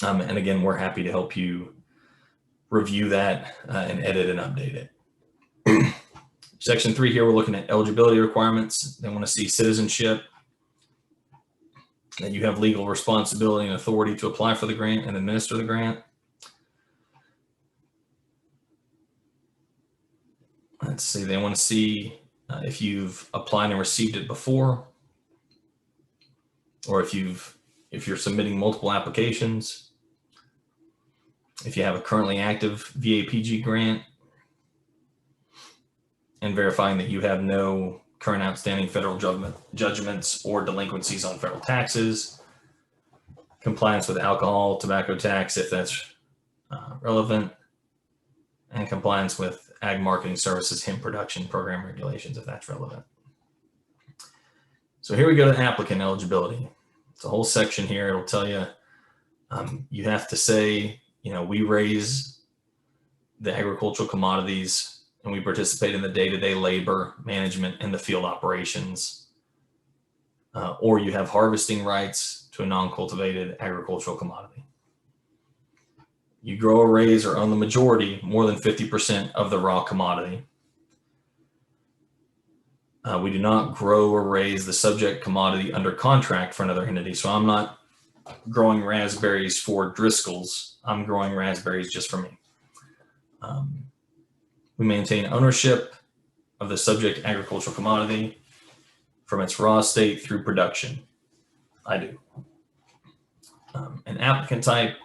And again, we're happy to help you review that and edit and update it. Section 3 here, we're looking at eligibility requirements. They want to see citizenship, that you have legal responsibility and authority to apply for the grant and administer the grant. Let's see, they want to see if you've applied and received it before, or if you're submitting multiple applications, if you have a currently active VAPG grant, and verifying that you have no current outstanding federal judgments or delinquencies on federal taxes, compliance with alcohol, tobacco tax, if that's relevant, and compliance with Ag Marketing Services hemp production program regulations, if that's relevant. So here we go to applicant eligibility. It's a whole section here. It'll tell you, you have to say, we raise the agricultural commodities and we participate in the day-to-day labor management and the field operations, or you have harvesting rights to a non-cultivated agricultural commodity. You grow or raise or own the majority, more than 50% of the raw commodity. We do not grow or raise the subject commodity under contract for another entity. So I'm not growing raspberries for Driscoll's. I'm growing raspberries just for me. We maintain ownership of the subject agricultural commodity. from its raw state through production? I do. An applicant type,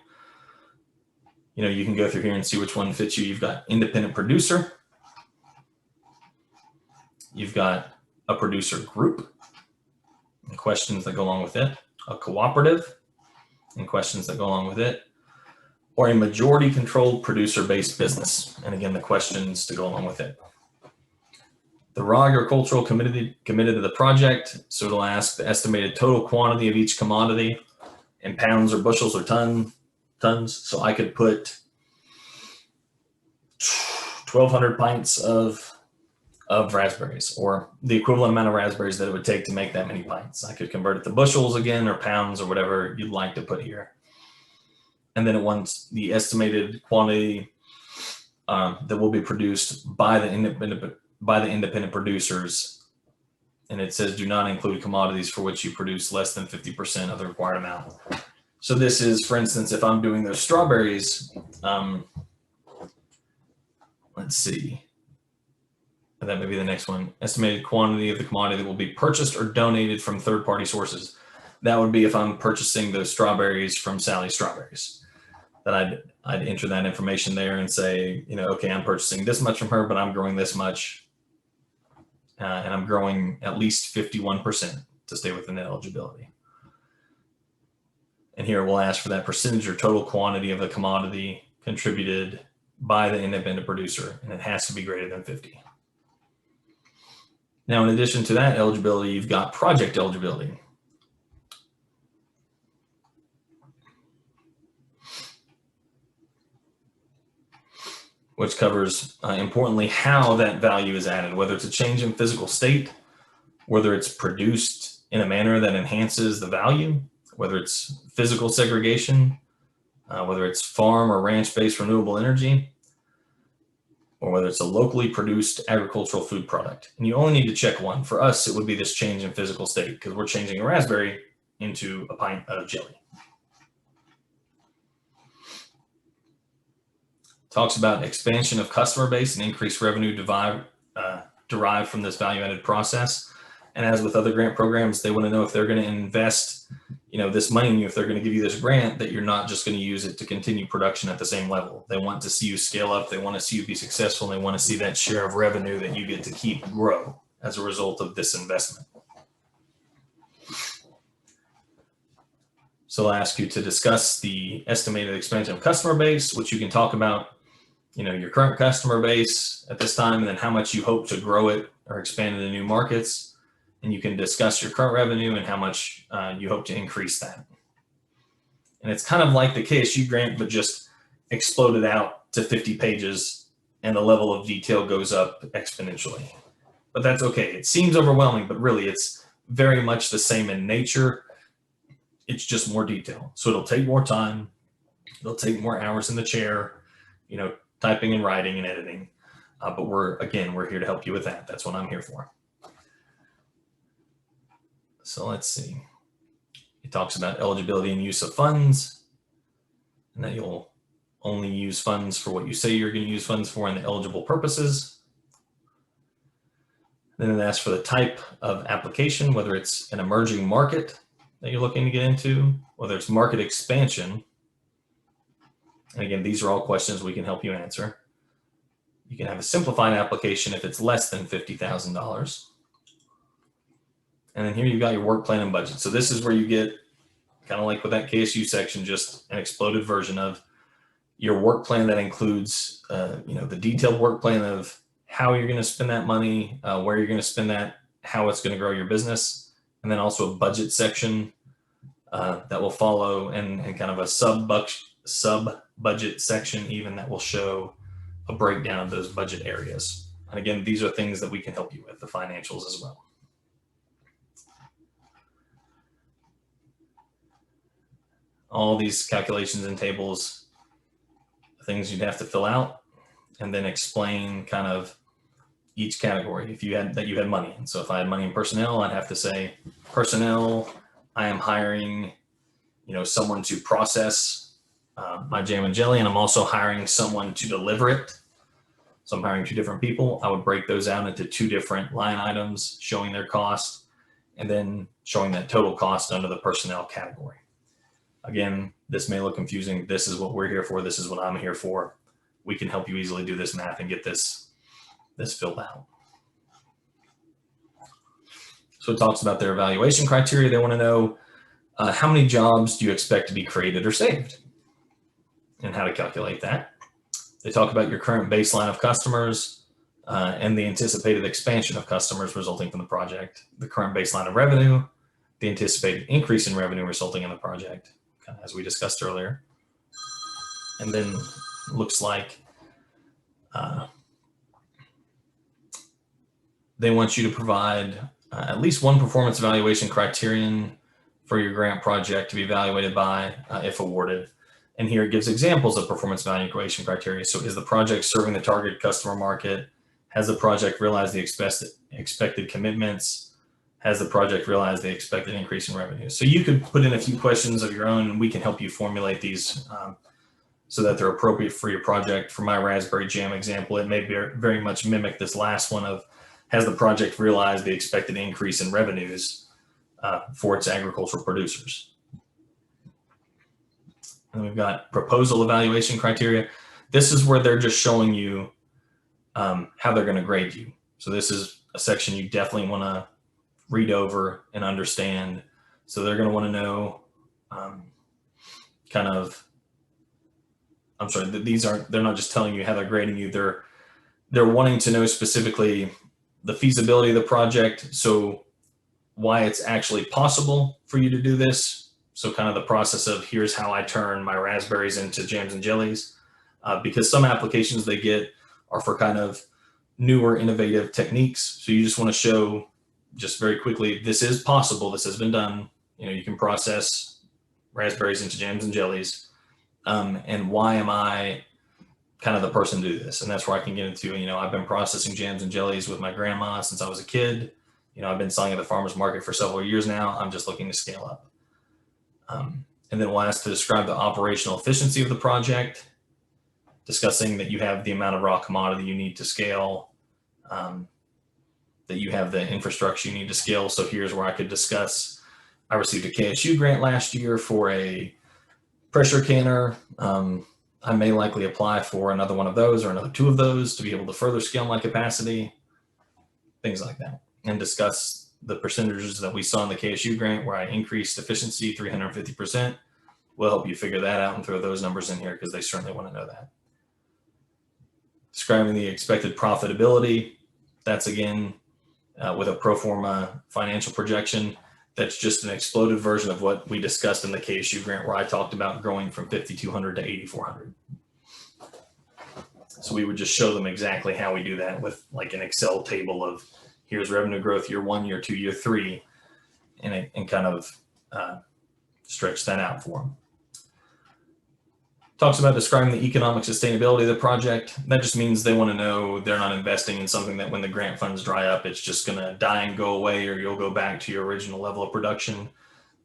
you can go through here and see which one fits you. You've got independent producer. You've got a producer group and questions that go along with it, a cooperative and questions that go along with it, or a majority controlled producer-based business. And again, the questions to go along with it. The raw agricultural committed to the project. So it'll ask the estimated total quantity of each commodity in pounds or bushels or tons. So I could put 1,200 pints of raspberries, or the equivalent amount of raspberries that it would take to make that many pints. I could convert it to bushels again, or pounds, or whatever you'd like to put here. And then it wants the estimated quantity that will be produced by the independent producers. And it says do not include commodities for which you produce less than 50% of the required amount. So this is, for instance, if I'm doing those strawberries, let's see. And that may be the next one. Estimated quantity of the commodity that will be purchased or donated from third-party sources. That would be if I'm purchasing those strawberries from Sally Strawberries. Then I'd enter that information there and say, okay, I'm purchasing this much from her, but I'm growing this much. And I'm growing at least 51% to stay within that eligibility. And here we'll ask for that percentage or total quantity of the commodity contributed by the independent producer, and it has to be greater than 50. Now, in addition to that eligibility, you've got project eligibility. Which covers, importantly, how that value is added, whether it's a change in physical state, whether it's produced in a manner that enhances the value, whether it's physical segregation, whether it's farm or ranch-based renewable energy, or whether it's a locally produced agricultural food product. And you only need to check one. For us, it would be this change in physical state, because we're changing a raspberry into a pint of jelly. Talks about expansion of customer base and increased revenue derived from this value-added process. And as with other grant programs, they want to know if they're going to invest this money in you, if they're going to give you this grant, that you're not just going to use it to continue production at the same level. They want to see you scale up. They want to see you be successful. And they want to see that share of revenue that you get to keep grow as a result of this investment. So I'll ask you to discuss the estimated expansion of customer base, which you can talk about, your current customer base at this time, and then how much you hope to grow it or expand into new markets. And you can discuss your current revenue and how much you hope to increase that. And it's kind of like the KSU grant, but just exploded out to 50 pages, and the level of detail goes up exponentially. But that's okay. It seems overwhelming, but really it's very much the same in nature. It's just more detail. So it'll take more time. It'll take more hours in the chair, typing and writing and editing. But we're here to help you with that. That's what I'm here for. So let's see. It talks about eligibility and use of funds, and that you'll only use funds for what you say you're going to use funds for and the eligible purposes. Then it asks for the type of application, whether it's an emerging market that you're looking to get into, whether it's market expansion. And again, these are all questions we can help you answer. You can have a simplified application if it's less than $50,000. And then here you've got your work plan and budget. So this is where you get, kind of like with that KSU section, just an exploded version of your work plan that includes, the detailed work plan of how you're going to spend that money, where you're going to spend that, how it's going to grow your business, and then also a budget section that will follow, and kind of a sub budget section even that will show a breakdown of those budget areas. And again, these are things that we can help you with, the financials as well. All these calculations and tables, things you'd have to fill out, and then explain kind of each category if you had money. And so if I had money in personnel, I'd have to say, personnel, I am hiring, someone to process my jam and jelly, and I'm also hiring someone to deliver it. So I'm hiring two different people. I would break those out into two different line items showing their cost. and then showing that total cost under the personnel category. Again, this may look confusing. This is what we're here for. This is what I'm here for. We can help you easily do this math and get this filled out. So it talks about their evaluation criteria. They want to know how many jobs do you expect to be created or saved, and how to calculate that. They talk about your current baseline of customers and the anticipated expansion of customers resulting from the project, the current baseline of revenue, the anticipated increase in revenue resulting in the project, kind of as we discussed earlier. And then looks like they want you to provide at least one performance evaluation criterion for your grant project to be evaluated by if awarded. And here it gives examples of performance evaluation criteria. So is the project serving the target customer market? Has the project realized the expected commitments? Has the project realized the expected increase in revenue? So you could put in a few questions of your own, and we can help you formulate these so that they're appropriate for your project. For my raspberry jam example, it may very much mimic this last one of, has the project realized the expected increase in revenues for its agricultural producers? And we've got proposal evaluation criteria. This is where they're just showing you how they're going to grade you. So this is a section you definitely want to read over and understand. So they're going to want to know they're not just telling you how they're grading you. They're wanting to know specifically the feasibility of the project. So why it's actually possible for you to do this. So kind of the process of, here's how I turn my raspberries into jams and jellies, because some applications they get are for kind of newer, innovative techniques. So you just want to show just very quickly, this is possible. This has been done. You can process raspberries into jams and jellies. And why am I kind of the person to do this? And that's where I can get into, I've been processing jams and jellies with my grandma since I was a kid. I've been selling at the farmer's market for several years now. I'm just looking to scale up. And then we'll ask to describe the operational efficiency of the project, discussing that you have the amount of raw commodity you need to scale, that you have the infrastructure you need to scale. So here's where I could discuss, I received a KSU grant last year for a pressure canner. I may likely apply for another one of those or another two of those to be able to further scale my capacity, things like that. And discuss the percentages that we saw in the KSU grant where I increased efficiency 350%. We'll help you figure that out and throw those numbers in here because they certainly want to know that. Describing the expected profitability. That's again, with a pro forma financial projection. That's just an exploded version of what we discussed in the KSU grant where I talked about growing from 5,200 to 8,400. So we would just show them exactly how we do that with like an Excel table of, here's revenue growth year 1, year 2, year 3, and kind of stretch that out for them. Talks about describing the economic sustainability of the project. That just means they want to know they're not investing in something that when the grant funds dry up, it's just going to die and go away, or you'll go back to your original level of production.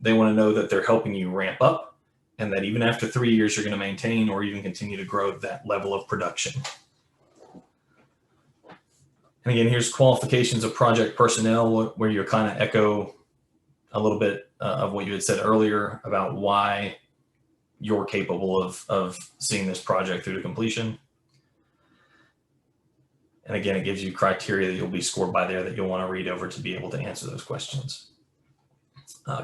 They want to know that they're helping you ramp up, and that even after 3 years, you're going to maintain or even continue to grow that level of production. And again, here's qualifications of project personnel, where you kind of echo a little bit of what you had said earlier about why you're capable of seeing this project through to completion. And again, it gives you criteria that you'll be scored by there that you'll want to read over to be able to answer those questions.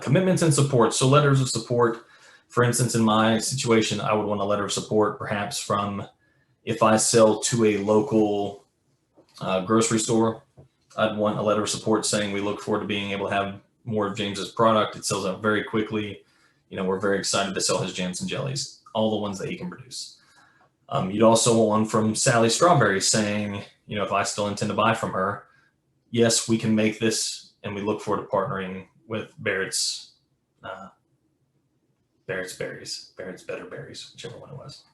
Commitments and support. So letters of support, for instance, in my situation, I would want a letter of support perhaps from, if I sell to a local grocery store, I'd want a letter of support saying we look forward to being able to have more of James's product. It sells out very quickly. We're very excited to sell his jams and jellies, all the ones that he can produce. You'd also want one from Sally Strawberry saying, if I still intend to buy from her, yes, we can make this, and we look forward to partnering with Barrett's Berries, Barrett's Better Berries, whichever one it was.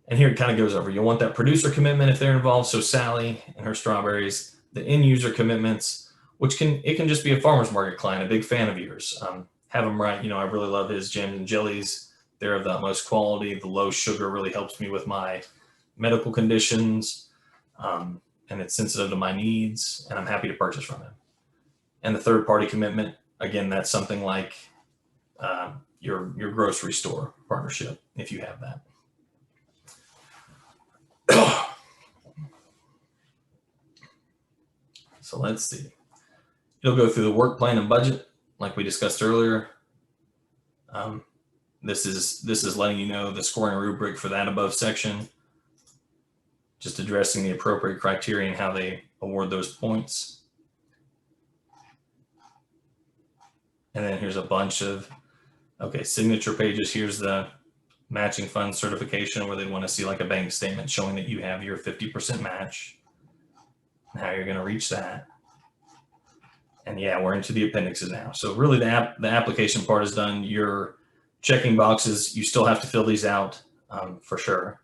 And here it kind of goes over. You'll want that producer commitment if they're involved. So Sally and her strawberries, the end user commitments, which can just be a farmer's market client, a big fan of yours. Have them write, I really love his jams and jellies. They're of the utmost quality. The low sugar really helps me with my medical conditions. And it's sensitive to my needs, and I'm happy to purchase from him. And the third-party commitment, again, that's something like your grocery store partnership, if you have that. So let's see. You'll go through the work plan and budget, like we discussed earlier. This is letting you know the scoring rubric for that above section, just addressing the appropriate criteria and how they award those points. And then here's a bunch of, okay, signature pages. Here's the matching fund certification, where they want to see like a bank statement showing that you have your 50% match and how you're going to reach that. And yeah, we're into the appendixes now. So really the application part is done. You're checking boxes. You still have to fill these out for sure.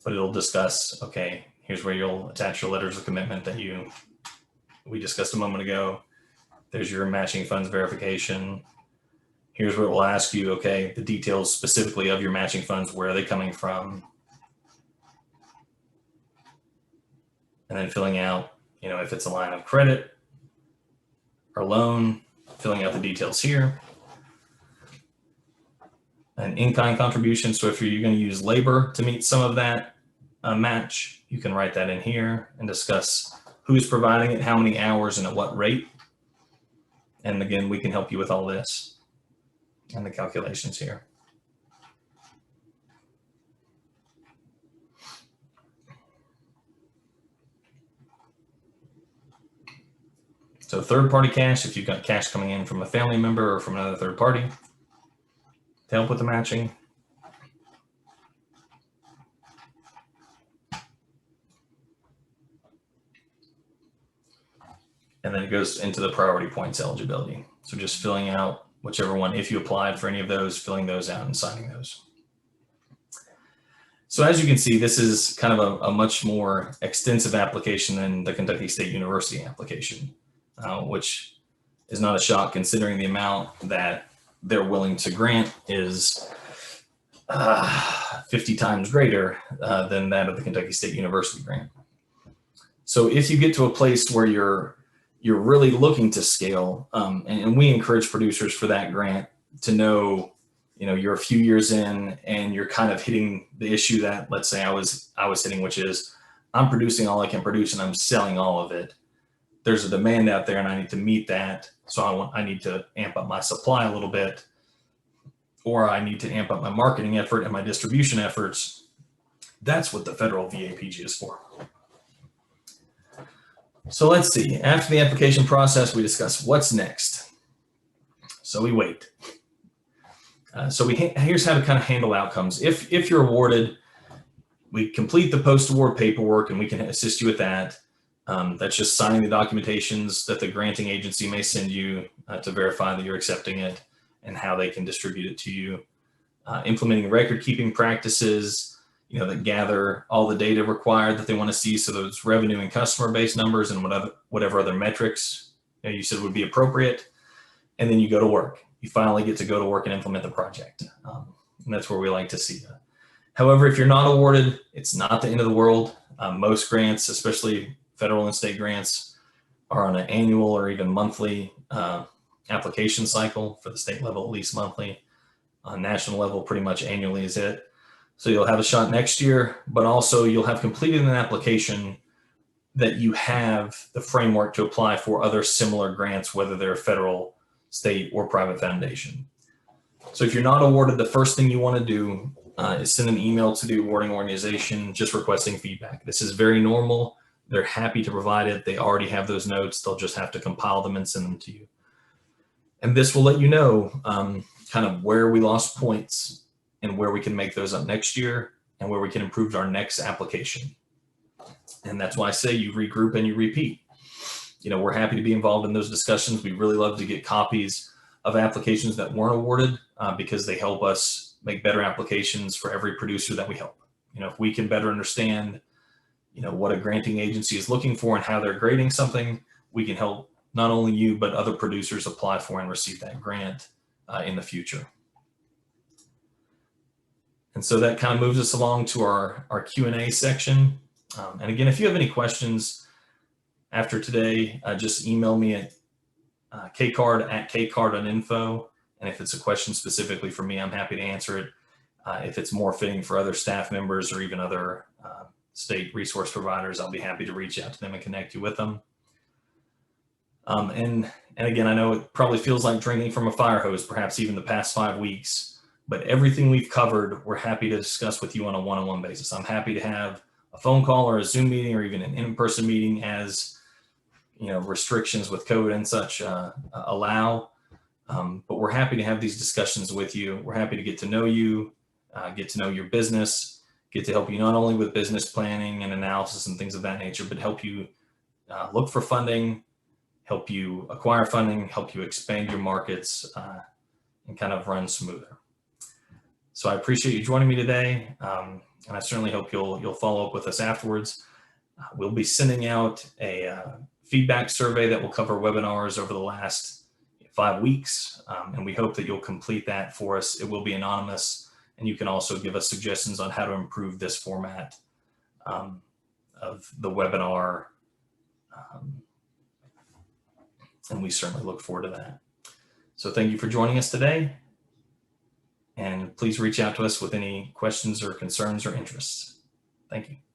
But it'll discuss, okay, here's where you'll attach your letters of commitment that we discussed a moment ago. There's your matching funds verification. Here's where it will ask you, okay, the details specifically of your matching funds, where are they coming from? And then filling out, if it's a line of credit or loan, filling out the details here. An in-kind contribution. So if you're going to use labor to meet some of that match, you can write that in here and discuss who's providing it, how many hours, and at what rate. And again, we can help you with all this and the calculations here. So third-party cash, if you've got cash coming in from a family member or from another third party to help with the matching. And then it goes into the priority points eligibility. So just filling out whichever one, if you applied for any of those, filling those out and signing those. So as you can see, this is kind of a much more extensive application than the Kentucky State University application, which is not a shock considering the amount that they're willing to grant is 50 times greater than that of the Kentucky State University grant. So if you get to a place where you're really looking to scale, and we encourage producers for that grant to know, you're a few years in and you're kind of hitting the issue that, let's say I was hitting, which is I'm producing all I can produce and I'm selling all of it. There's a demand out there and I need to meet that. So I need to amp up my supply a little bit, or I need to amp up my marketing effort and my distribution efforts. That's what the federal VAPG is for. So let's see, after the application process, we discuss what's next. So we wait. Here's how to kind of handle outcomes. If you're awarded, we complete the post-award paperwork and we can assist you with that. That's just signing the documentations that the granting agency may send you to verify that you're accepting it and how they can distribute it to you. Implementing record-keeping practices, that gather all the data required that they want to see. So those revenue and customer-based numbers and whatever other metrics you said would be appropriate. And then you go to work. You finally get to go to work and implement the project. And that's where we like to see that. However, if you're not awarded, it's not the end of the world. Most grants, especially federal and state grants, are on an annual or even monthly application cycle. For the state level, at least monthly. On national level, pretty much annually is it. So you'll have a shot next year, but also you'll have completed an application that you have the framework to apply for other similar grants, whether they're federal, state, or private foundation. So if you're not awarded, the first thing you want to do is send an email to the awarding organization just requesting feedback. This is very normal. They're happy to provide it. They already have those notes. They'll just have to compile them and send them to you. And this will let you know kind of where we lost points and where we can make those up next year and where we can improve our next application. And that's why I say you regroup and you repeat. We're happy to be involved in those discussions. We really love to get copies of applications that weren't awarded because they help us make better applications for every producer that we help. If we can better understand, what a granting agency is looking for and how they're grading something, we can help not only you, but other producers apply for and receive that grant in the future. And so that kind of moves us along to our Q&A section. And again, if you have any questions after today, just email me at kcard@kcard.info. And if it's a question specifically for me, I'm happy to answer it. If it's more fitting for other staff members or even other state resource providers, I'll be happy to reach out to them and connect you with them. And again, I know it probably feels like drinking from a fire hose, perhaps even the past 5 weeks, but everything we've covered, we're happy to discuss with you on a one-on-one basis. I'm happy to have a phone call or a Zoom meeting or even an in-person meeting as restrictions with COVID and such allow. But we're happy to have these discussions with you. We're happy to get to know you, get to know your business, get to help you not only with business planning and analysis and things of that nature, but help you look for funding, help you acquire funding, help you expand your markets, and kind of run smoother. So I appreciate you joining me today, and I certainly hope you'll follow up with us afterwards. We'll be sending out a feedback survey that will cover webinars over the last 5 weeks, and we hope that you'll complete that for us. It will be anonymous, and you can also give us suggestions on how to improve this format of the webinar, and we certainly look forward to that. So thank you for joining us today, and please reach out to us with any questions or concerns or interests. Thank you.